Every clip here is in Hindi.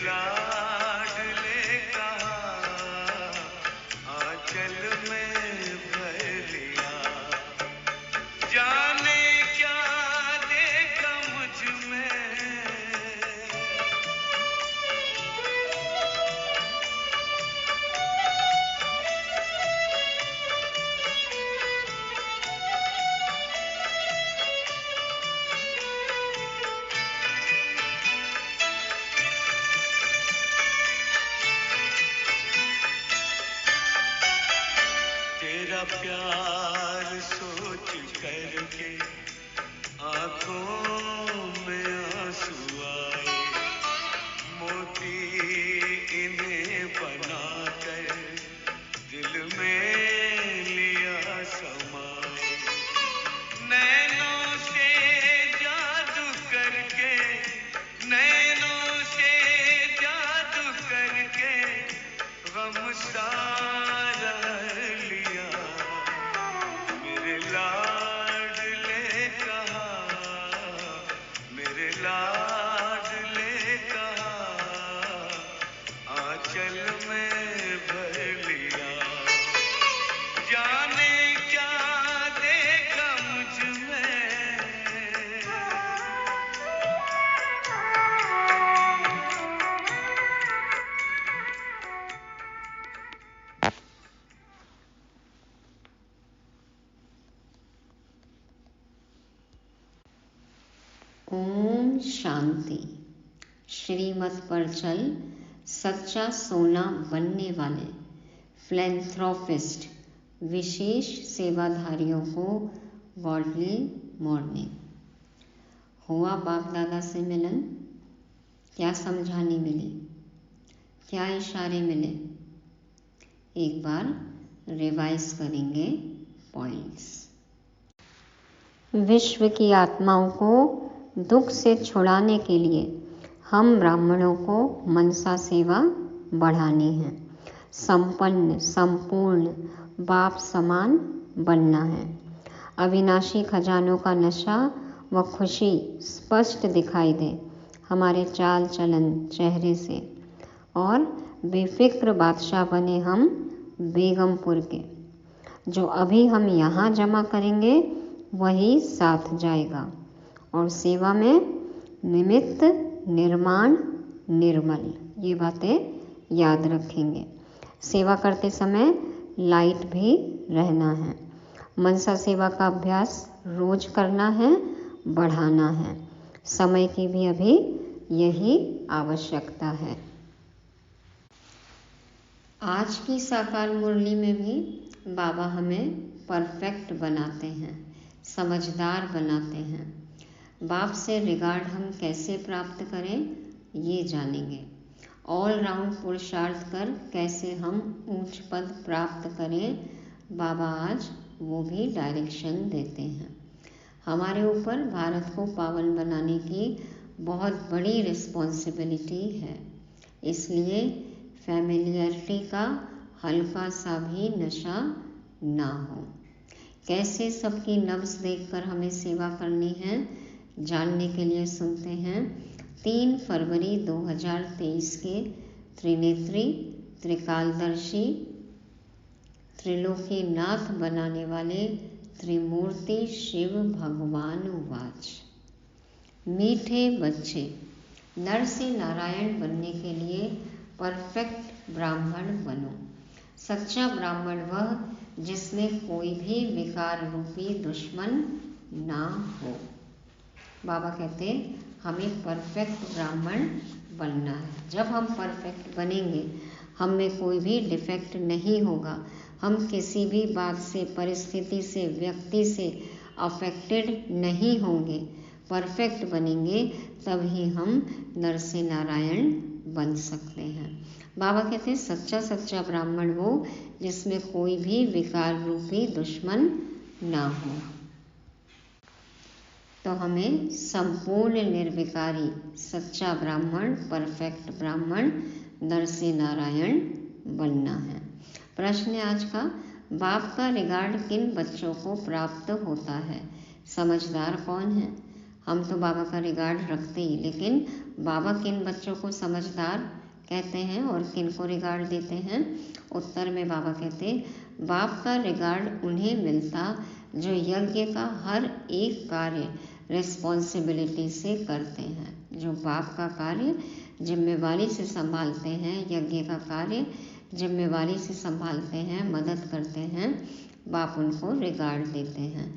लाडले कहा आंचल में भर लिया। जाने क्या देखा मुझ में, तेरा प्यार सोच करके आंखों में आंसू आए। मोती इन्हें बनाकर दिल में लिया समाए। नैनों से जादू करके, नैनों से जादू करके गम सारा लिया। मेरे लाडले कहा, मेरे लाडले कहा आंचल में भर लिया। जाने क्या देखा मुझ में, ओम शांति। श्रीमत पर चल सच्चा सोना बनने वाले फिलैंथ्रोपिस्ट विशेष सेवाधारियों को गॉडली मॉर्निंग। हुआ बाप दादा से मिलन? क्या समझानी मिली, क्या इशारे मिले? एक बार रिवाइज करेंगे पॉइंट्स। विश्व की आत्माओं को दुख से छुड़ाने के लिए हम ब्राह्मणों को मनसा सेवा बढ़ानी है। संपन्न संपूर्ण बाप समान बनना है। अविनाशी खजानों का नशा व खुशी स्पष्ट दिखाई दे हमारे चाल चलन चेहरे से, और बेफिक्र बादशाह बने हम बेगमपुर के। जो अभी हम यहाँ जमा करेंगे वही साथ जाएगा, और सेवा में निमित्त निर्माण निर्मल, ये बातें याद रखेंगे। सेवा करते समय लाइट भी रहना है। मनसा सेवा का अभ्यास रोज करना है, बढ़ाना है। समय की भी अभी यही आवश्यकता है। आज की साकार मुरली में भी बाबा हमें परफेक्ट बनाते हैं, समझदार बनाते हैं। बाप से रिगार्ड हम कैसे प्राप्त करें ये जानेंगे। ऑल राउंड पुरुषार्थ कर कैसे हम ऊंच पद प्राप्त करें, बाबा आज वो भी डायरेक्शन देते हैं। हमारे ऊपर भारत को पावन बनाने की बहुत बड़ी रिस्पॉन्सिबिलिटी है, इसलिए फैमिलियरिटी का हल्का सा भी नशा ना हो। कैसे सबकी नब्ज देखकर हमें सेवा करनी है जानने के लिए सुनते हैं 3 फरवरी 2023 के त्रिनेत्री त्रिकालदर्शी त्रिलोकीनाथ बनाने वाले त्रिमूर्ति शिव भगवान उवाच। मीठे बच्चे, नर से नारायण बनने के लिए परफेक्ट ब्राह्मण बनो। सच्चा ब्राह्मण वह जिसमें कोई भी विकार रूपी दुश्मन ना हो। बाबा कहते हमें परफेक्ट ब्राह्मण बनना है। जब हम परफेक्ट बनेंगे, हम में कोई भी डिफेक्ट नहीं होगा। हम किसी भी बात से, परिस्थिति से, व्यक्ति से अफेक्टेड नहीं होंगे। परफेक्ट बनेंगे तभी हम नर से नारायण बन सकते हैं। बाबा कहते हैं सच्चा ब्राह्मण वो जिसमें कोई भी विकार रूपी दुश्मन ना हो। तो हमें संपूर्ण निर्विकारी सच्चा ब्राह्मण, परफेक्ट ब्राह्मण, नर से नारायण बनना है। प्रश्न आज का, बाप का रिगार्ड किन बच्चों को प्राप्त होता है? समझदार कौन है? हम तो बाबा का रिगार्ड रखते ही, लेकिन बाबा किन बच्चों को समझदार कहते हैं और किन को रिगार्ड देते हैं? उत्तर में बाबा कहते, बाप का रिगार्ड उन्हें मिलता जो यज्ञ का हर एक कार्य रिस्पॉन्सिबिलिटी से करते हैं। जो बाप का कार्य जिम्मेवारी से संभालते हैं, यज्ञ का कार्य जिम्मेवारी से संभालते हैं, मदद करते हैं, बाप उनको रिगार्ड देते हैं।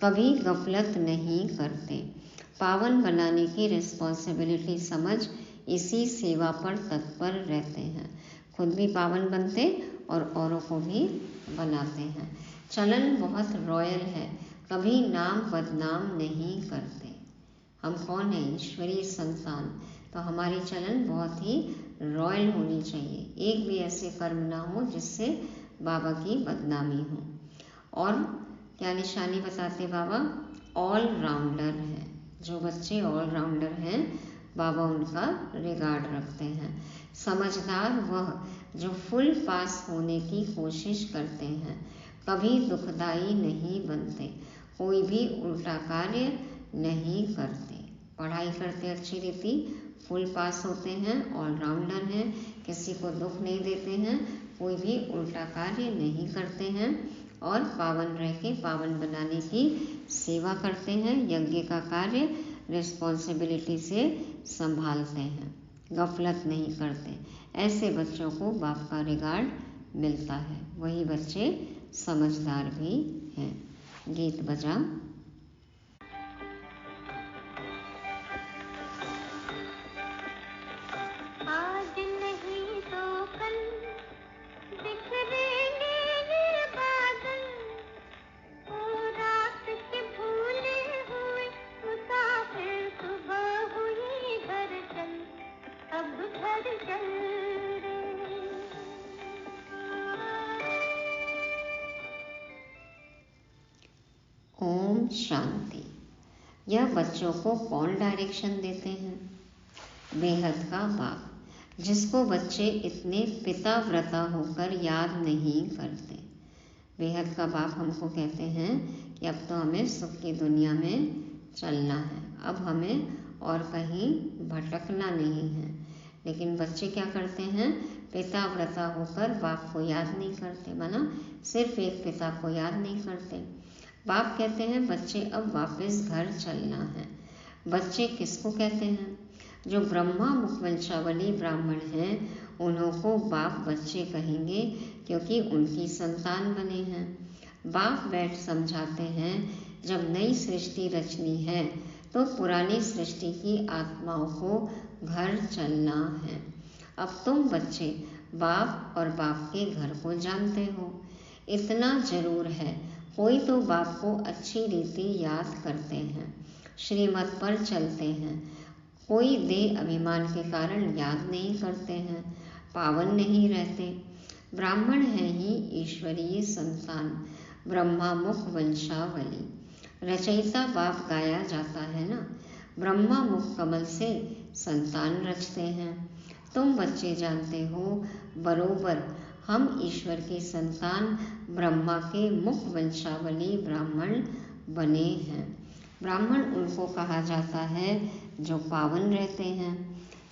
कभी गफलत नहीं करते। पावन बनाने की रिस्पॉन्सिबिलिटी समझ इसी सेवा पर तत्पर रहते हैं। खुद भी पावन बनते और औरों को भी बनाते हैं। चलन बहुत रॉयल है, कभी नाम बदनाम नहीं करते। हम कौन हैं? ईश्वरीय संतान। तो हमारी चलन बहुत ही रॉयल होनी चाहिए। एक भी ऐसे कर्म ना हो जिससे बाबा की बदनामी हो। और क्या निशानी बताते बाबा? ऑल राउंडर है। जो बच्चे ऑल राउंडर हैं, बाबा उनका रिगार्ड रखते हैं। समझदार वह जो फुल पास होने की कोशिश करते हैं, कभी दुखदाई नहीं बनते, कोई भी उल्टा कार्य नहीं करते। पढ़ाई करते अच्छी रीति, फुल पास होते हैं, ऑलराउंडर हैं, किसी को दुख नहीं देते हैं, कोई भी उल्टा कार्य नहीं करते हैं और पावन रह के पावन बनाने की सेवा करते हैं, यज्ञ का कार्य रिस्पॉन्सिबिलिटी से संभालते हैं, गफलत नहीं करते। ऐसे बच्चों को बाप का रिगार्ड मिलता है। वही बच्चे समझदार भी हैं। गीत बजा। आज नहीं तो कल बिखरेंगे ये बादल, ओ रात के भूले हुए मुसाफिर सुबह हुई घर चल, अब घर चल रे। ओम शांति। यह बच्चों को कौन डायरेक्शन देते हैं? बेहद का बाप, जिसको बच्चे इतने पिताव्रता होकर याद नहीं करते। बेहद का बाप हमको कहते हैं कि अब तो हमें सुख की दुनिया में चलना है, अब हमें और कहीं भटकना नहीं है। लेकिन बच्चे क्या करते हैं? पिताव्रता होकर बाप को याद नहीं करते, माना सिर्फ एक पिता को याद नहीं करते। बाप कहते हैं बच्चे अब वापस घर चलना है। बच्चे किसको कहते हैं? जो ब्रह्मा मुखवंशावली ब्राह्मण हैं, उन्हों को बाप बच्चे कहेंगे क्योंकि उनकी संतान बने हैं। बाप बैठ समझाते हैं, जब नई सृष्टि रचनी है तो पुरानी सृष्टि की आत्माओं को घर चलना है। अब तुम बच्चे बाप और बाप के घर को जानते हो। इतना जरूर है, कोई तो बाप को अच्छी रीति याद करते हैं, श्रीमत पर चलते हैं, कोई देह अभिमान के कारण याद नहीं करते हैं, पावन नहीं रहते। ब्राह्मण है ही ईश्वरीय संतान, ब्रह्मा मुख वंशावली। रचयिता बाप गाया जाता है ना, ब्रह्मा मुख कमल से संतान रचते हैं। तुम बच्चे जानते हो बरोबर हम ईश्वर के संतान ब्रह्मा के मुख वंशावली ब्राह्मण बने हैं। ब्राह्मण उनको कहा जाता है जो पावन रहते हैं।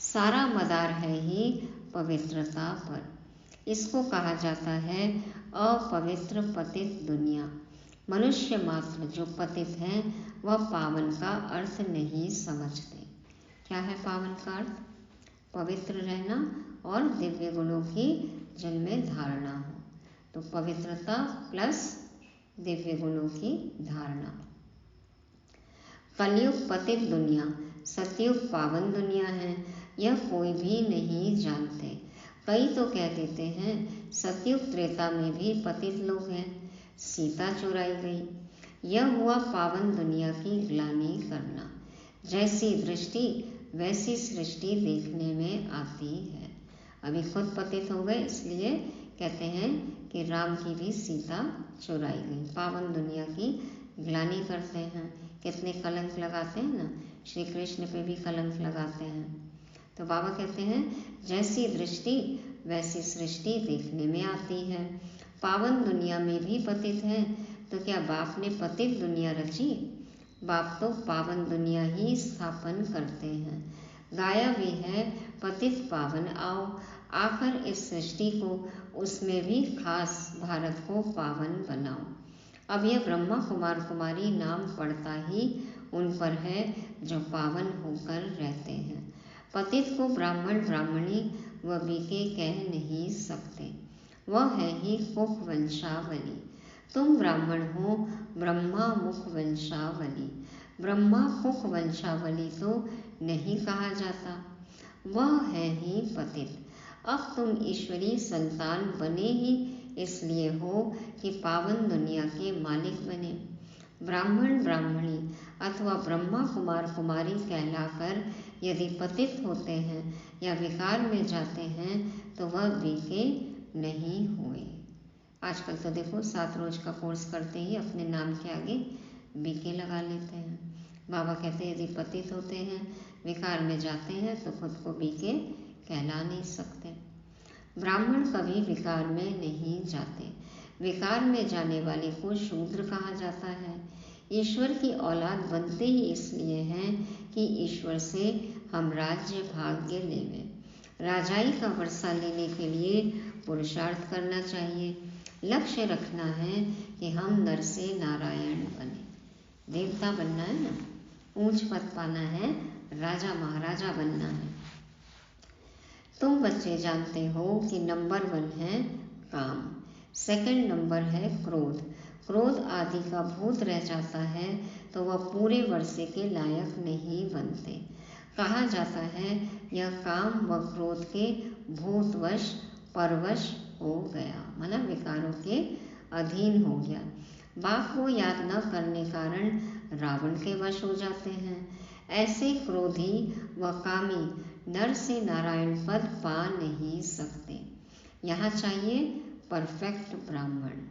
सारा मदार है ही पवित्रता पर। इसको कहा जाता है अपवित्र पतित दुनिया। मनुष्य मात्र जो पतित हैं वह पावन का अर्थ नहीं समझते। क्या है पावन का अर्थ? पवित्र रहना और दिव्य गुणों की जिनमें धारणा हो। तो पवित्रता प्लस दिव्य गुणों की धारणा। कलयुग पतित दुनिया, सतयुग पावन दुनिया है, यह कोई भी नहीं जानते। कई तो कह देते हैं सतयुग त्रेता में भी पतित लोग हैं, सीता चुराई गई। यह हुआ पावन दुनिया की ग्लानि करना। जैसी दृष्टि वैसी सृष्टि देखने में आती है। अभी खुद पतित हो गए, इसलिए कहते हैं कि राम की भी सीता चुराई गई। पावन दुनिया की ग्लानि करते हैं। कितने कलंक लगाते हैं ना, श्री कृष्ण पे भी कलंक लगाते हैं। तो बाबा कहते हैं जैसी दृष्टि वैसी सृष्टि देखने में आती है। पावन दुनिया में भी पतित है, तो क्या बाप ने पतित दुनिया रची? बाप तो पावन दुनिया ही स्थापन करते हैं। गाया भी है पतित पावन आओ, आकर इस सृष्टि को उसमें भी खास भारत को पावन बनाओ। अब यह ब्रह्मा कुमार कुमारी नाम पड़ता ही उन पर है जो पावन होकर रहते हैं। पतित को ब्राह्मण ब्राह्मणी व बीके कह नहीं सकते, वह है ही कुख वंशावली। तुम ब्राह्मण हो ब्रह्मा मुख वंशावली, ब्रह्मा कुख वंशावली तो नहीं कहा जाता, वह है ही पतित। अब तुम ईश्वरी संतान बने ही इसलिए हो कि पावन दुनिया के मालिक बने। ब्राह्मण ब्राह्मणी अथवा ब्रह्मा कुमार कुमारी कहलाकर यदि पतित होते हैं या विकार में जाते हैं तो वह बीके नहीं हुए। आजकल तो देखो 7 रोज का कोर्स करते ही अपने नाम के आगे बीके लगा लेते हैं। बाबा कहते हैं यदि पतित होते हैं, विकार में जाते हैं तो खुद को बीके कहला नहीं सकते। ब्राह्मण कभी विकार में नहीं जाते, विकार में जाने वाले को शूद्र कहा जाता है। ईश्वर की औलाद बनते ही इसलिए हैं कि ईश्वर से हम राज्य भाग्य लेवें। राजाई का वर्षा लेने के लिए पुरुषार्थ करना चाहिए। लक्ष्य रखना है कि हम नर से नारायण बने, देवता बनना है ना, ऊंच पद पाना है, राजा महाराजा बनना है। तुम बच्चे जानते हो कि नंबर 1 है काम, सेकंड नंबर है क्रोध। क्रोध आदि का भूत रह जाता है तो वह पूरे वर्षे के लायक नहीं बनते। कहा जाता है यह काम व क्रोध के भूतवश परवश हो गया, मतलब विकारों के अधीन हो गया। बाप को याद न करने कारण रावण के वश हो जाते हैं। ऐसे क्रोधी व कामी नर से नारायण पद पा नहीं सकते। यहाँ चाहिए परफेक्ट ब्राह्मण।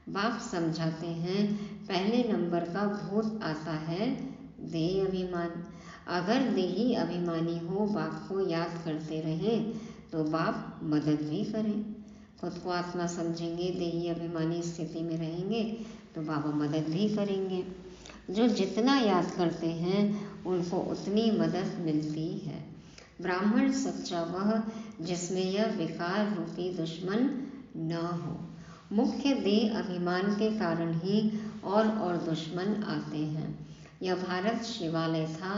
बाप समझाते हैं पहले नंबर का भूत आता है देह अभिमान। अगर देही अभिमानी हो बाप को याद करते रहें तो बाप मदद भी करें। खुद को आत्मा समझेंगे, देही अभिमानी स्थिति में रहेंगे तो बाबा मदद भी करेंगे। जो जितना याद करते हैं उनको उतनी मदद मिलती है। ब्राह्मण सच्चा वह जिसमें यह विकार रूपी दुश्मन न हो। मुख्य देह अभिमान के कारण ही और दुश्मन आते हैं। यह भारत शिवालय था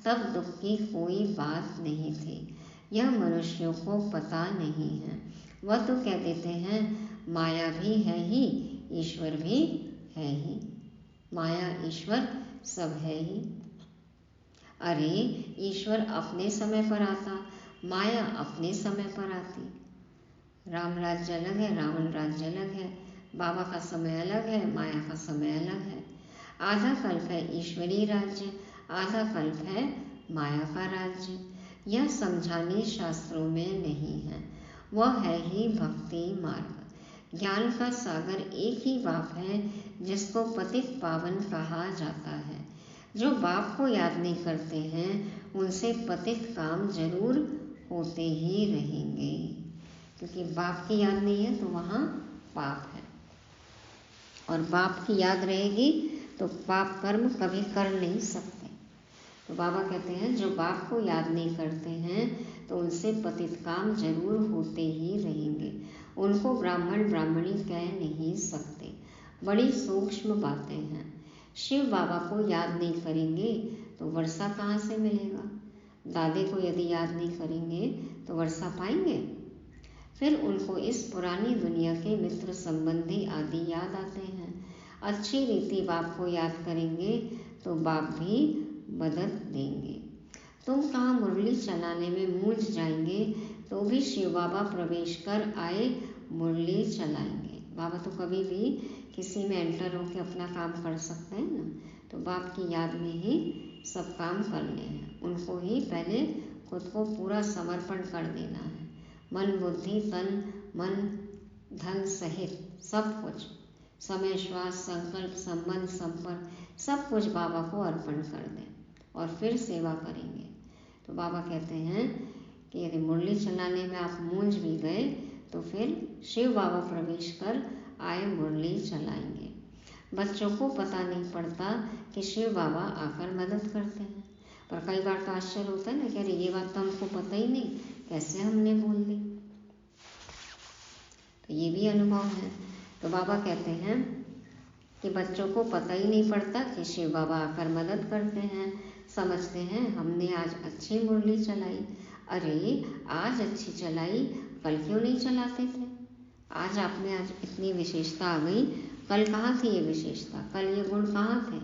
तब दुख की कोई बात नहीं थी। यह मनुष्यों को पता नहीं है। वह तो कह देते हैं माया भी है ही, ईश्वर भी है ही। माया ईश्वर सब है ही। अरे ईश्वर अपने समय पर आता, माया अपने समय पर आती। राम राज्य अलग है, रावण राज्य अलग है, बाबा का समय अलग है, माया का समय अलग है। आधा कल्प है ईश्वरीय राज्य, आधा कल्प है माया का राज्य। यह समझाने शास्त्रों में नहीं है, वह है ही भक्ति मार्ग। ज्ञान का सागर एक ही बाप है जिसको पतित पावन कहा जाता है। जो बाप को याद नहीं करते हैं उनसे पतित काम जरूर होते ही रहेंगे, क्योंकि बाप की याद नहीं है तो वहाँ पाप है, और बाप की याद रहेगी तो पाप कर्म कभी कर नहीं सकते। तो बाबा कहते हैं जो बाप को याद नहीं करते हैं तो उनसे पतित काम जरूर होते ही रहेंगे। उनको ब्राह्मण ब्राह्मणी कह नहीं सकते। बड़ी सूक्ष्म बातें हैं। शिव बाबा को याद नहीं करेंगे तो वर्षा कहाँ से मिलेगा। दादे को यदि याद नहीं करेंगे तो वर्षा पाएंगे। फिर उनको इस पुरानी दुनिया के मित्र संबंधी आदि याद आते हैं। अच्छी रीति बाप को याद करेंगे तो बाप भी मदद देंगे। तुम कहाँ मुरली चलाने में मूझ जाएंगे तो भी शिव बाबा प्रवेश कर आए मुरली चलाएंगे। बाबा तो कभी भी किसी में एंटर होकर अपना काम कर सकते हैं ना, तो बाप की याद में ही सब काम करने हैं। उनको ही पहले खुद को पूरा समर्पण कर देना है, मन बुद्धि तन मन धन सहित सब कुछ, समय श्वास संकल्प संबंध संपर्क सब कुछ बाबा को अर्पण कर दें और फिर सेवा करेंगे। तो बाबा कहते हैं कि यदि मुरली चलाने में आप मूंझ भी गए तो फिर शिव बाबा प्रवेश कर आए मुरली चलाएंगे। बच्चों को पता नहीं पड़ता कि शिव बाबा आकर मदद करते हैं। पर कई बार तो आश्चर्य होता है ना कि अरे ये बात तो हमको पता ही नहीं, कैसे हमने बोल दी। तो ये भी अनुभव है। तो बाबा कहते हैं कि बच्चों को पता ही नहीं पड़ता कि शिव बाबा आकर मदद करते हैं। समझते हैं हमने आज अच्छी मुरली चलाई, अरे आज अच्छी चलाई, कल क्यों नहीं चलाते थे? आज आपने आज इतनी विशेषता आ गई, कल कहाँ थी ये विशेषता, कल ये गुण कहाँ थे?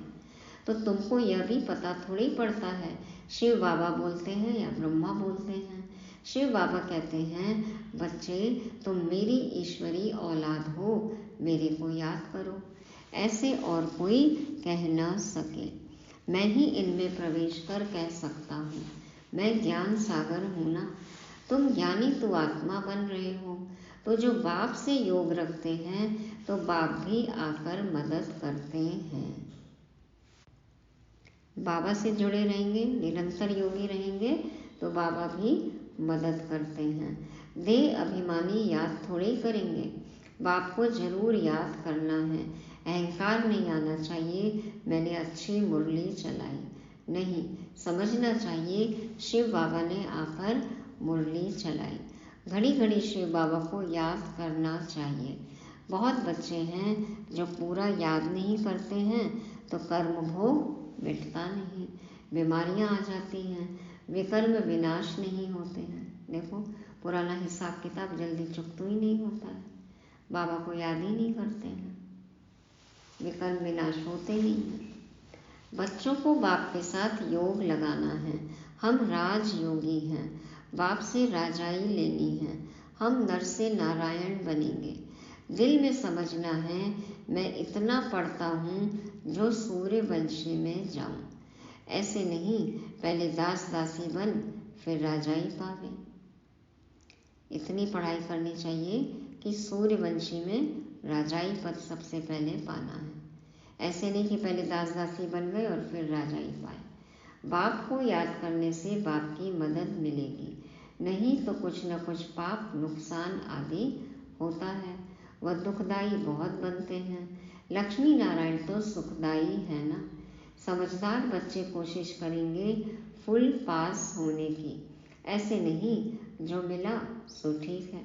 तो तुमको यह भी पता थोड़ी पड़ता है शिव बाबा बोलते हैं या ब्रह्मा बोलते हैं। शिव बाबा कहते हैं बच्चे तुम मेरी ईश्वरी औलाद हो, मेरे को याद करो, ऐसे और कोई कह ना सके। मैं ही इनमें प्रवेश कर कह सकता हूँ, मैं ज्ञान सागर हूँ ना। तुम ज्ञानी तो आत्मा बन रहे हो, तो जो बाप से योग रखते हैं तो बाप भी आकर मदद करते हैं। बाबा से जुड़े रहेंगे, निरंतर योगी रहेंगे तो बाबा भी मदद करते हैं। देह अभिमानी याद थोड़े करेंगे, बाप को जरूर याद करना है। अहंकार नहीं आना चाहिए मैंने अच्छी मुरली चलाई, नहीं, समझना चाहिए शिव बाबा ने आकर मुरली चलाई। घड़ी घड़ी शिव बाबा को याद करना चाहिए। बहुत बच्चे हैं जो पूरा याद नहीं करते हैं तो कर्म भोग मिटता नहीं, बीमारियां आ जाती हैं, विकर्म विनाश नहीं होते हैं। देखो पुराना हिसाब किताब जल्दी चुकता ही नहीं होता है, बाबा को याद ही नहीं करते हैं, विकर्म विनाश होते नहीं हैं। बच्चों को बाप के साथ योग लगाना है। हम राजयोगी हैं, बाप से राजाई लेनी है, हम नर से नारायण बनेंगे। दिल में समझना है मैं इतना पढ़ता हूँ जो सूर्यवंशी में जाऊँ। ऐसे नहीं पहले दास दासी बन फिर राजाई पावे। इतनी पढ़ाई करनी चाहिए कि सूर्यवंशी में राजाई पद सबसे पहले पाना है। ऐसे नहीं कि पहले दास दासी बन गए और फिर राजाई पाए। बाप को याद करने से बाप की मदद मिलेगी, नहीं तो कुछ न कुछ पाप नुकसान आदि होता है। वह दुखदाई बहुत बनते हैं, लक्ष्मी नारायण तो सुखदाई है ना। समझदार बच्चे कोशिश करेंगे फुल पास होने की, ऐसे नहीं जो मिला सो ठीक है,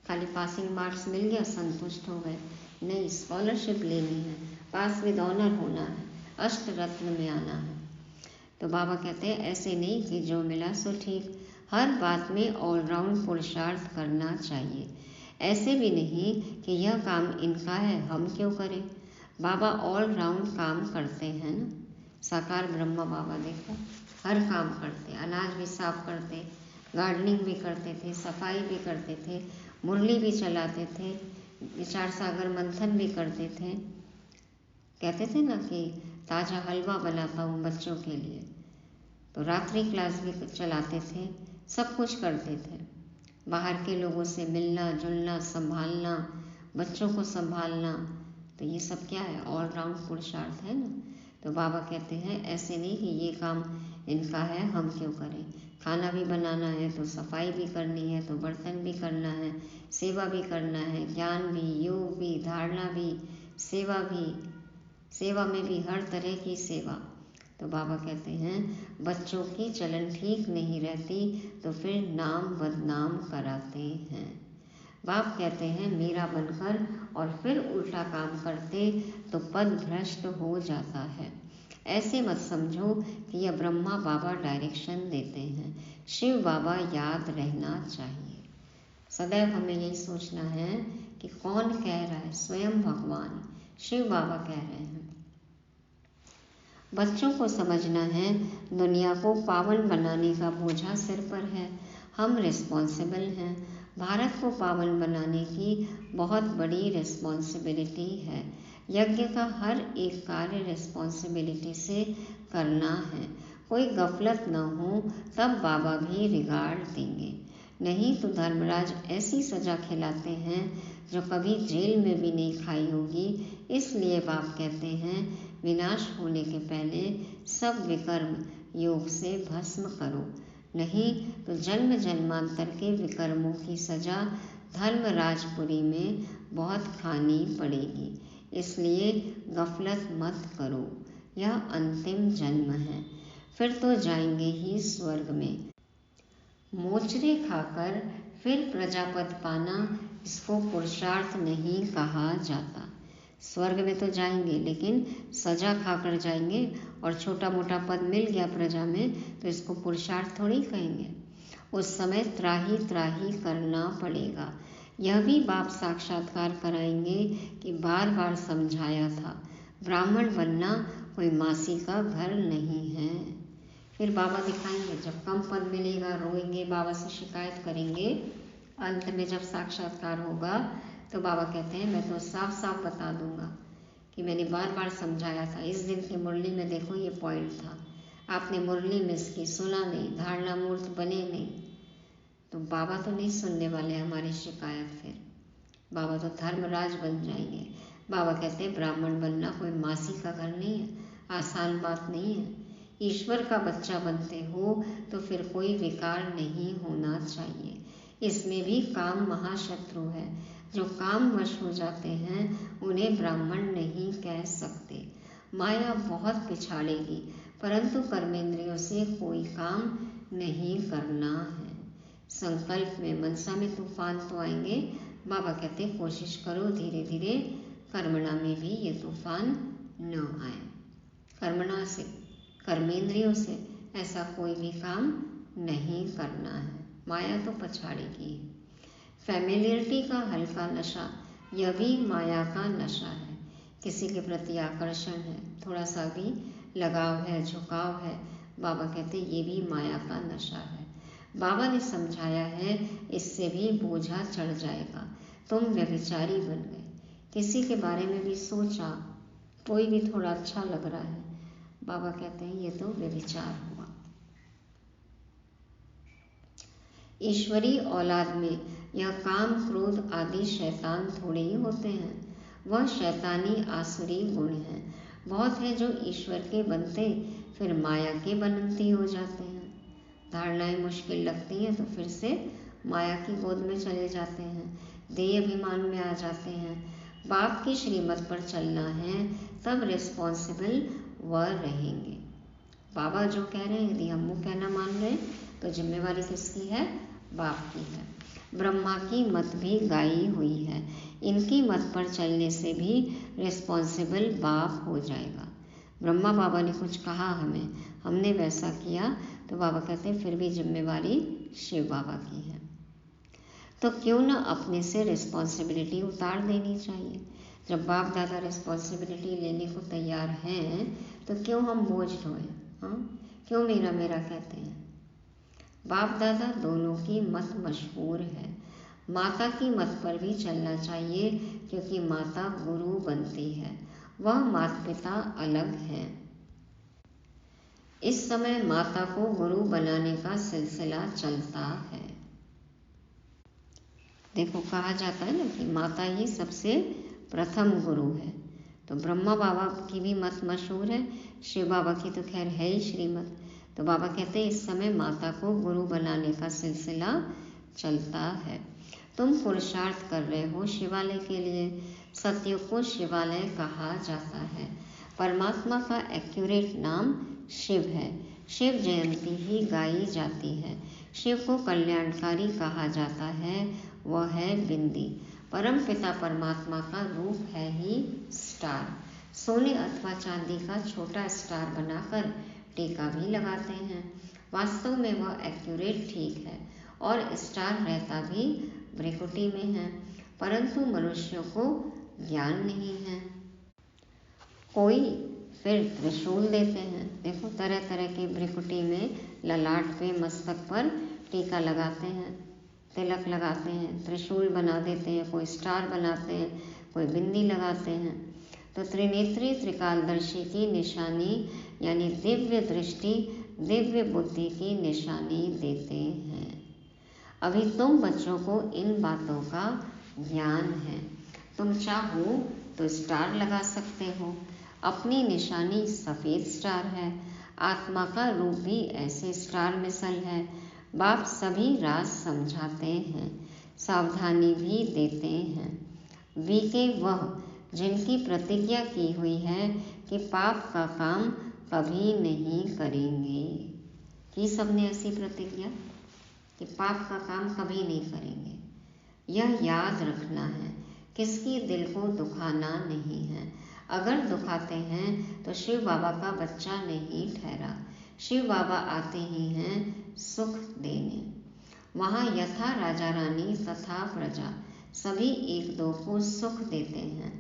खाली पासिंग मार्क्स मिल गया संतुष्ट हो गए। नहीं, स्कॉलरशिप लेनी है, पास विद ऑनर होना है, अष्ट रत्न में आना है। तो बाबा कहते हैं ऐसे नहीं कि जो मिला सो ठीक, हर बात में ऑलराउंड पुरुषार्थ करना चाहिए। ऐसे भी नहीं कि यह काम इनका है हम क्यों करें, बाबा ऑल राउंड काम करते हैं ना। साकार ब्रह्मा बाबा देखो हर काम करते, अनाज भी साफ करते, गार्डनिंग भी करते थे, सफाई भी करते थे, मुरली भी चलाते थे, विचार सागर मंथन भी करते थे। कहते थे ना कि ताज़ा हलवा बनाता हूँ बच्चों के लिए, तो रात्रि क्लास भी चलाते थे, सब कुछ करते थे। बाहर के लोगों से मिलना जुलना, संभालना, बच्चों को संभालना, तो ये सब क्या है, ऑलराउंड पुरुषार्थ है ना। तो बाबा कहते हैं ऐसे नहीं कि ये काम इनका है हम क्यों करें। खाना भी बनाना है तो सफाई भी करनी है, तो बर्तन भी करना है, सेवा भी करना है, ज्ञान भी, योग भी, धारणा भी, सेवा भी, सेवा में भी हर तरह की सेवा। तो बाबा कहते हैं बच्चों की चलन ठीक नहीं रहती तो फिर नाम बदनाम कराते हैं। बाप कहते हैं मेरा बनकर और फिर उल्टा काम करते तो पद भ्रष्ट हो जाता है। ऐसे मत समझो कि यह ब्रह्मा बाबा डायरेक्शन देते हैं, शिव बाबा याद रहना चाहिए। सदैव हमें यही सोचना है कि कौन कह रहा है, स्वयं भगवान शिव बाबा कह रहे हैं। बच्चों को समझना है दुनिया को पावन बनाने का बोझा सिर पर है, हम रिस्पॉन्सिबल हैं। भारत को पावन बनाने की बहुत बड़ी रिस्पॉन्सिबिलिटी है। यज्ञ का हर एक कार्य रिस्पॉन्सिबिलिटी से करना है, कोई गफलत न हो, तब बाबा भी रिगार्ड देंगे। नहीं तो धर्मराज ऐसी सजा खिलाते हैं जो कभी जेल में भी नहीं खाई होगी। इसलिए बाप कहते हैं विनाश होने के पहले सब विकर्म योग से भस्म करो, नहीं तो जन्म जन्मांतर के विकर्मों की सजा धर्मराजपुरी में बहुत खानी पड़ेगी। इसलिए गफलत मत करो, यह अंतिम जन्म है, फिर तो जाएंगे ही स्वर्ग में। मोचरे खाकर फिर प्रजापति पाना, इसको पुरुषार्थ नहीं कहा जाता। स्वर्ग में तो जाएंगे लेकिन सजा खाकर जाएंगे, और छोटा मोटा पद मिल गया प्रजा में तो इसको पुरुषार्थ थोड़ी कहेंगे। उस समय त्राही त्राही करना पड़ेगा। यह भी बाप साक्षात्कार कराएंगे कि बार बार समझाया था, ब्राह्मण बनना कोई मासी का घर नहीं है। फिर बाबा दिखाएंगे, जब कम पद मिलेगा रोएंगे, बाबा से शिकायत करेंगे। अंत में जब साक्षात्कार होगा तो बाबा कहते हैं मैं तो साफ साफ बता दूंगा कि मैंने बार बार समझाया था। इस दिन की मुरली में देखो ये पॉइंट था, आपने मुरली मिस की, सुना नहीं, धारणा मूर्त बने नहीं। तो बाबा तो नहीं सुनने वाले हमारी शिकायत। फिर बाबा तो धर्मराज बन जाएंगे। बाबा कहते हैं ब्राह्मण बनना कोई मासी का घर नहीं है, आसान बात नहीं है। ईश्वर का बच्चा बनते हो तो फिर कोई विकार नहीं होना चाहिए। इसमें भी काम महाशत्रु है। जो काम वश हो जाते हैं उन्हें ब्राह्मण नहीं कह सकते। माया बहुत पिछाड़ेगी, परंतु कर्मेंद्रियों से कोई काम नहीं करना है। संकल्प में मनसा में तूफान तो आएंगे। बाबा कहते कोशिश करो धीरे धीरे कर्मणा में भी ये तूफान न आए। कर्मणा से, कर्मेंद्रियों से ऐसा कोई भी काम नहीं करना है। माया तो पछाड़ेगी। फैमिलियरिटी का हल्का नशा, यह भी माया का नशा है। किसी के प्रति आकर्षण है, थोड़ा सा भी लगाव है, झुकाव है, बाबा कहते ये भी माया का नशा है। बाबा ने समझाया है इससे भी बोझा चढ़ जाएगा। तुम व्यभिचारी बन गए, किसी के बारे में भी सोचा, कोई भी थोड़ा अच्छा लग रहा है, बाबा कहते हैं ये तो व्यभिचार हुआ। ईश्वरी औलाद में यह काम क्रोध आदि शैतान थोड़े ही होते हैं, वह शैतानी आसुरी गुण हैं। बहुत है जो ईश्वर के बनते फिर माया के बनती हो जाते हैं। धारणाएं मुश्किल लगती हैं तो फिर से माया की गोद में चले जाते हैं, देह अभिमान में आ जाते हैं। बाप की श्रीमत पर चलना है तब रिस्पॉन्सिबल वह रहेंगे। बाबा जो कह रहे हैं, यदि हम वो कहना मान रहे हैं तो जिम्मेवारी किसकी है? बाप की है। ब्रह्मा की मत भी गाई हुई है, इनकी मत पर चलने से भी रिस्पॉन्सिबल बाप हो जाएगा। ब्रह्मा बाबा ने कुछ कहा हमें, हमने वैसा किया तो बाबा कहते हैं फिर भी जिम्मेवारी शिव बाबा की है। तो क्यों न अपने से रिस्पॉन्सिबिलिटी उतार देनी चाहिए। जब बाप दादा रिस्पॉन्सिबिलिटी लेने को तैयार हैं तो क्यों हम बोझ ढोएं? क्यों मेरा मेरा कहते हैं? बाप दादा दोनों की मत मशहूर है। माता की मत पर भी चलना चाहिए क्योंकि माता गुरु बनती है, वह माता पिता अलग हैं। इस समय माता को गुरु बनाने का सिलसिला चलता है। देखो कहा जाता है ना कि माता ही सबसे प्रथम गुरु है। तो ब्रह्मा बाबा की भी मत मशहूर है, शिव बाबा की तो खैर है ही श्रीमत। तो बाबा कहते हैं इस समय माता को गुरु बनाने का सिलसिला चलता है। तुम पुरुषार्थ कर रहे हो शिवालय के लिए। सतयुग को शिवालय कहा जाता है। परमात्मा का एक्यूरेट नाम शिव है। शिव जयंती ही गाई जाती है। शिव को कल्याणकारी कहा जाता है, वह है बिंदी। परम पिता परमात्मा का रूप है ही स्टार। सोने अथवा चांदी का छोटा स्टार बनाकर टीका भी लगाते हैं। वास्तव में वह एक्यूरेट ठीक है और स्टार रहता भी भ्रिकुटी में है, परंतु मनुष्यों को ज्ञान नहीं है। कोई फिर त्रिशूल देते हैं। देखो तरह तरह के भ्रिकुटी में, ललाट पे, मस्तक पर टीका लगाते हैं, तिलक लगाते हैं, त्रिशूल बना देते हैं, कोई स्टार बनाते हैं, कोई बिंदी लगाते हैं। तो त्रिनेत्री त्रिकालदर्शी की निशानी यानी दिव्य दृष्टि, दिव्य बुद्धि की निशानी देते हैं। अभी तुम बच्चों को इन बातों का ज्ञान है। तुम चाहो तो स्टार लगा सकते हो। अपनी निशानी सफ़ेद स्टार है। आत्मा का रूप भी ऐसे स्टार मिसल है। बाप सभी राज समझाते हैं, सावधानी भी देते हैं। वीके वह जिनकी प्रतिज्ञा की हुई है कि पाप का काम कभी नहीं करेंगे। कि सबने ऐसी प्रतिज्ञा कि पाप का काम कभी नहीं करेंगे। यह याद रखना है, किसकी दिल को दुखाना नहीं है। अगर दुखाते हैं तो शिव बाबा का बच्चा नहीं ठहरा। शिव बाबा आते ही हैं सुख देने। वहाँ यथा राजा रानी तथा प्रजा सभी एक दो को सुख देते हैं।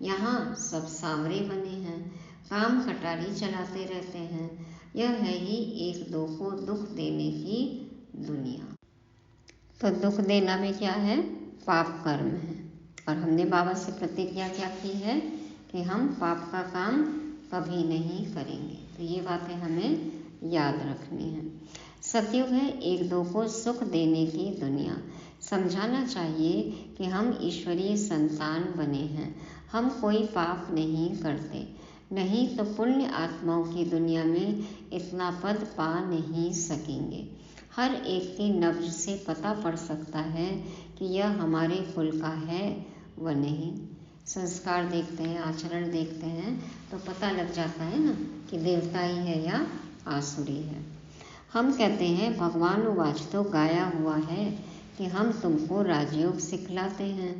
यहाँ सब सांवरे बने हैं, काम कटारी चलाते रहते हैं। यह है ही एक दो को दुख देने की दुनिया। तो दुख देना में क्या है? पाप कर्म है। और हमने बाबा से प्रतिज्ञा क्या की है कि हम पाप का काम कभी नहीं करेंगे। तो ये बातें हमें याद रखनी है। सतयुग है एक दो को सुख देने की दुनिया। समझाना चाहिए कि हम ईश्वरीय संतान बने हैं, हम कोई पाप नहीं करते, नहीं तो पुण्य आत्माओं की दुनिया में इतना पद पा नहीं सकेंगे। हर एक की नब्ज से पता पड़ सकता है कि यह हमारे कुल का है व नहीं। संस्कार देखते हैं, आचरण देखते हैं तो पता लग जाता है ना कि देवता ही है या आसुरी है। हम कहते हैं भगवान उवाच तो गाया हुआ है कि हम तुमको राजयोग सिखलाते हैं।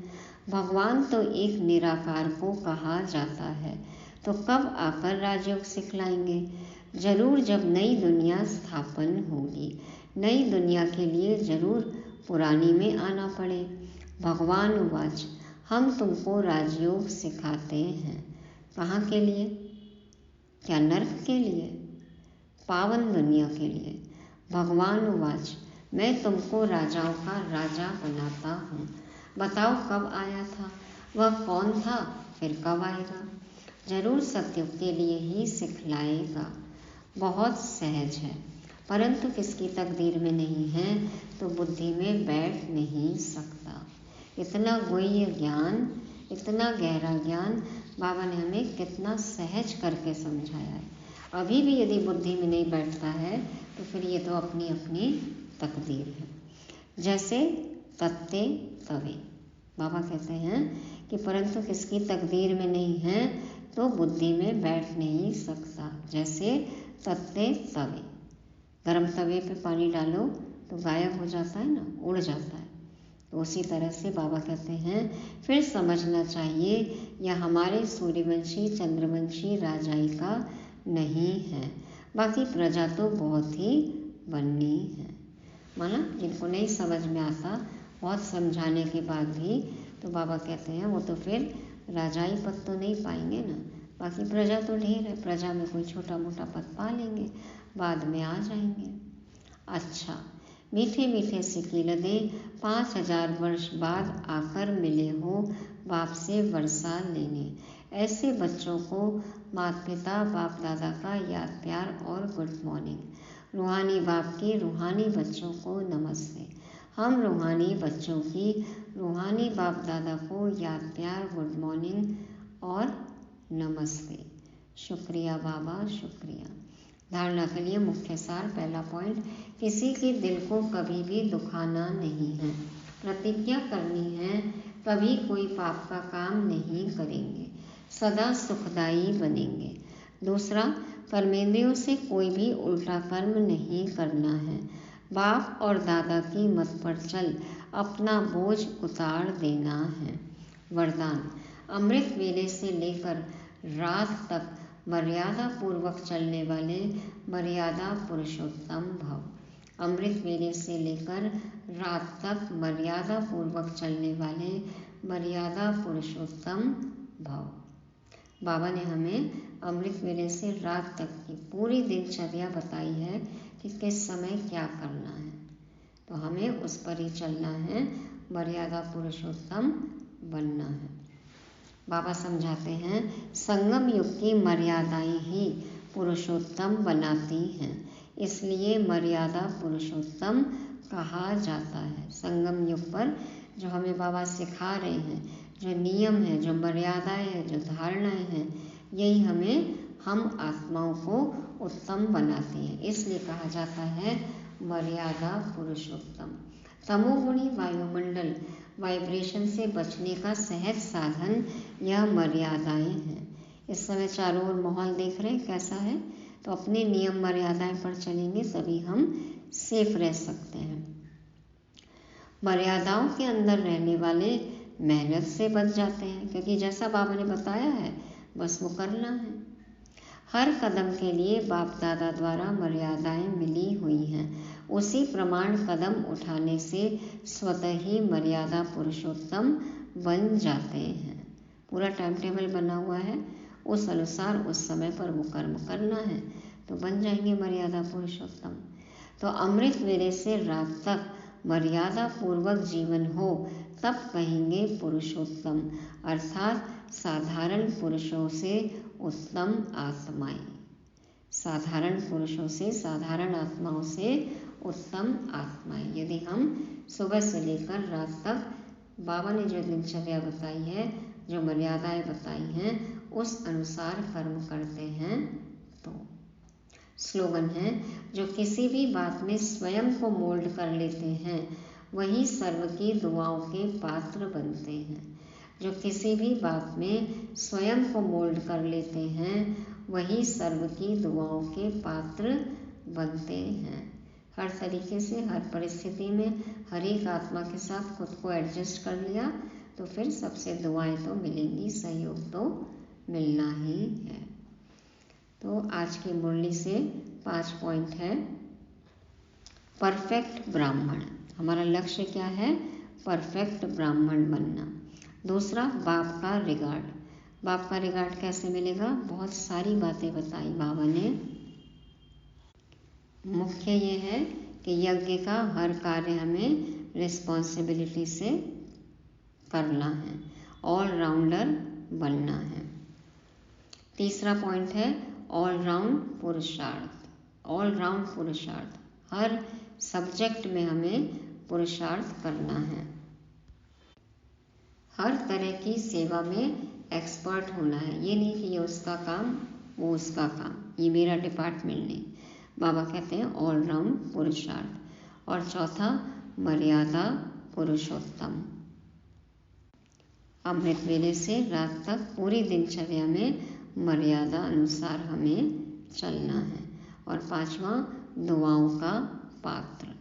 भगवान तो एक निराकार को कहा जाता है, तो कब आकर राजयोग सिखलाएंगे? जरूर जब नई दुनिया स्थापन होगी। नई दुनिया के लिए जरूर पुरानी में आना पड़े। भगवान उवाच हम तुमको राजयोग सिखाते हैं। कहाँ के लिए? क्या नर्क के लिए? पावन दुनिया के लिए। भगवान उवाच मैं तुमको राजाओं का राजा बनाता हूँ। बताओ कब आया था, वह कौन था, फिर कब आएगा? जरूर सतयुग के लिए ही सिखलाएगा। बहुत सहज है, परंतु किसकी तकदीर में नहीं है तो बुद्धि में बैठ नहीं सकता। इतना गुह्य ज्ञान, इतना गहरा ज्ञान बाबा ने हमें कितना सहज करके समझाया है। अभी भी यदि बुद्धि में नहीं बैठता है तो फिर ये तो अपनी अपनी तकदीर है। जैसे तत्ते तवे, बाबा कहते हैं कि परंतु किसकी तकदीर में नहीं है तो बुद्धि में बैठ नहीं सकता। जैसे तत्ते तवे, गरम तवे पे पानी डालो तो गायब हो जाता है ना, उड़ जाता है। तो उसी तरह से बाबा कहते हैं फिर समझना चाहिए यह हमारे सूर्यवंशी चंद्रवंशी राजाई का नहीं है, बाकी प्रजा तो बहुत ही बननी है। माना जिनको नहीं समझ में आता, बहुत समझाने के बाद भी, तो बाबा कहते हैं वो तो फिर राजाई पद तो नहीं पाएंगे ना, बाकी प्रजा तो ढेर है, प्रजा में कोई छोटा मोटा पद पा लेंगे, बाद में आ जाएंगे। अच्छा, मीठे मीठे सिकीलदे 5000 वर्ष बाद आकर मिले हो बाप से वर्षा लेने। ऐसे बच्चों को माता पिता बाप दादा का याद प्यार और गुड मॉर्निंग। रूहानी बाप के रूहानी बच्चों को नमस्ते। हम रूहानी बच्चों की रूहानी बाप दादा को याद प्यार गुड मॉर्निंग और नमस्ते। शुक्रिया बाबा, शुक्रिया। धारणा के लिए मुख्य सार, पहला पॉइंट, किसी के दिल को कभी भी दुखाना नहीं है। प्रतिज्ञा करनी है कभी कोई पाप का काम नहीं करेंगे, सदा सुखदायी बनेंगे। दूसरा, कर्मेंद्रियों से कोई भी उल्टा कर्म नहीं करना है। बाप और दादा की मत पर चल अपना बोझ उतार देना है। वरदान, अमृत वेले से लेकर रात तक मर्यादा पूर्वक चलने वाले मर्यादा पुरुषोत्तम भव। अमृत वेले से लेकर रात तक मर्यादा पूर्वक चलने वाले मर्यादा पुरुषोत्तम भव। बाबा ने हमें अमृत वेले से रात तक की पूरी दिनचर्या बताई है कि किस समय क्या करना है, तो हमें उस पर ही चलना है, मर्यादा पुरुषोत्तम बनना है। बाबा समझाते हैं संगम युग की मर्यादाएं ही पुरुषोत्तम बनाती हैं, इसलिए मर्यादा पुरुषोत्तम कहा जाता है। संगम युग पर जो हमें बाबा सिखा रहे हैं, जो नियम है, जो मर्यादाएं हैं, जो धारणाएं हैं, यही हम आत्माओं को उत्तम बनाती हैं। इसलिए कहा जाता है मर्यादा पुरुषोत्तम। तमोगुणी वायुमंडल वाइब्रेशन से बचने का सहज साधन यह मर्यादाएं हैं। इस समय चारों ओर माहौल देख रहे हैं कैसा है, तो अपने नियम मर्यादाएं पर चलेंगे तभी हम सेफ रह सकते हैं। मर्यादाओं के अंदर रहने वाले मेहनत से बच जाते हैं, क्योंकि जैसा बाबा ने बताया है बस वो करना है। हर कदम के लिए बाप दादा द्वारा मर्यादाएं मिली हुई हैं। उसी प्रमाण कदम उठाने से स्वतः ही मर्यादा पुरुषोत्तम बन जाते हैं। पूरा टाइम टेबल बना हुआ है, उस अनुसार उस समय पर वो कर्म करना है तो बन जाएंगे मर्यादा पुरुषोत्तम। तो अमृत वेले से रात तक मर्यादा पूर्वक जीवन हो तब कहेंगे पुरुषोत्तम, अर्थात साधारण पुरुषों से उत्तम आत्माएं। साधारण पुरुषों से, साधारण आत्माओं से उत्तम आत्माएं। यदि हम सुबह से लेकर रात तक बाबा ने जो दिनचर्या बताई है, जो मर्यादाएं बताई हैं, उस अनुसार कर्म करते हैं तो। स्लोगन है, जो किसी भी बात में स्वयं को मोल्ड कर लेते हैं वही सर्व की दुआओं के पात्र बनते हैं। जो किसी भी बात में स्वयं को मोल्ड कर लेते हैं वही सर्व की दुआओं के पात्र बनते हैं। हर तरीके से, हर परिस्थिति में हर एक आत्मा के साथ खुद को एडजस्ट कर लिया तो फिर सबसे दुआएं तो मिलेंगी, सहयोग तो मिलना ही है। तो आज की मुरली से 5 पॉइंट है। परफेक्ट ब्राह्मण, हमारा लक्ष्य क्या है? परफेक्ट ब्राह्मण बनना। दूसरा, बाप का रिगार्ड। बाप का रिगार्ड कैसे मिलेगा? बहुत सारी बातें बताई बाबा ने। मुख्य ये है कि यज्ञ का हर कार्य हमें रिस्पॉन्सिबिलिटी से करना है, ऑलराउंडर बनना है। तीसरा पॉइंट है ऑलराउंड पुरुषार्थ। ऑलराउंड पुरुषार्थ, हर सब्जेक्ट में हमें पुरुषार्थ करना है। हर तरह की सेवा में एक्सपर्ट होना है। ये नहीं कि ये उसका काम, वो उसका काम, ये मेरा डिपार्टमेंट नहीं। बाबा कहते हैं ऑलराउंड पुरुषार्थ। और चौथा, मर्यादा पुरुषोत्तम। अमृत वेले से रात तक पूरी दिनचर्या में मर्यादा अनुसार हमें चलना है। और पांचवा, दुआओं का पात्र।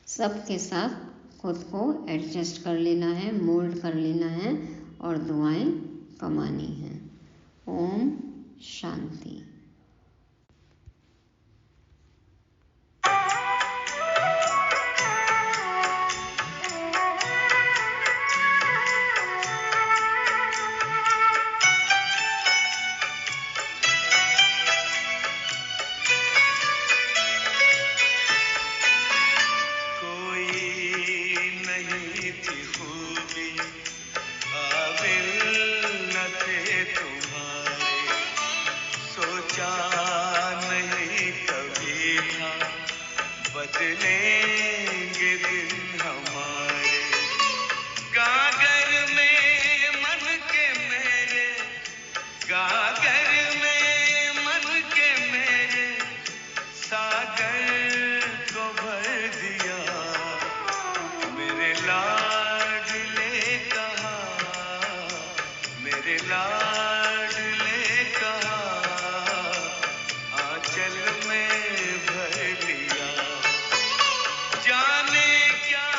सबके साथ खुद को एडजस्ट कर लेना है, मोल्ड कर लेना है और दुआएं कमानी हैं। ओम शांति। बदलेंगे दिन हमारे, गागर में मन के मेरे, गागर में मन के मेरे, सागर को भर दिया। मेरे लाडले कहा, मेरे लाडले कहा, आंचल में भर लिया। जाने क्या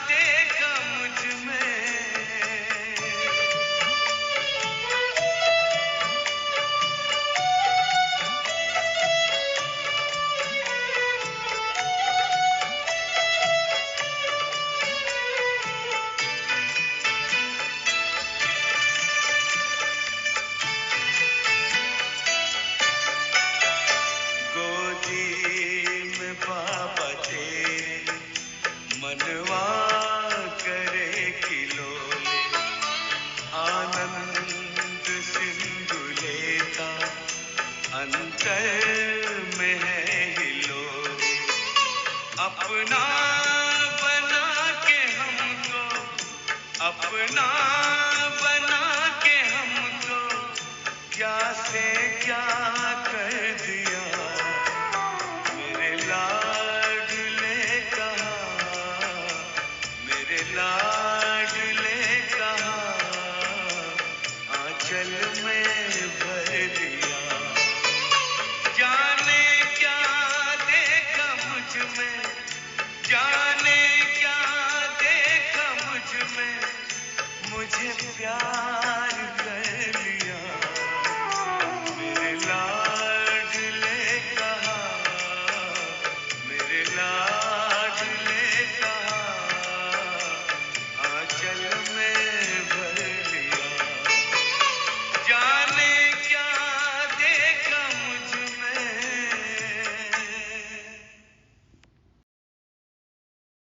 देखा मुझ में, मनवा करे खिलौने, आनंद सिंधु लेता अंतर में है हिलोरे। अपना बना के हमको, अपना बना के हमको क्या से क्या कर दिया। मेरे लाडले कहा, ला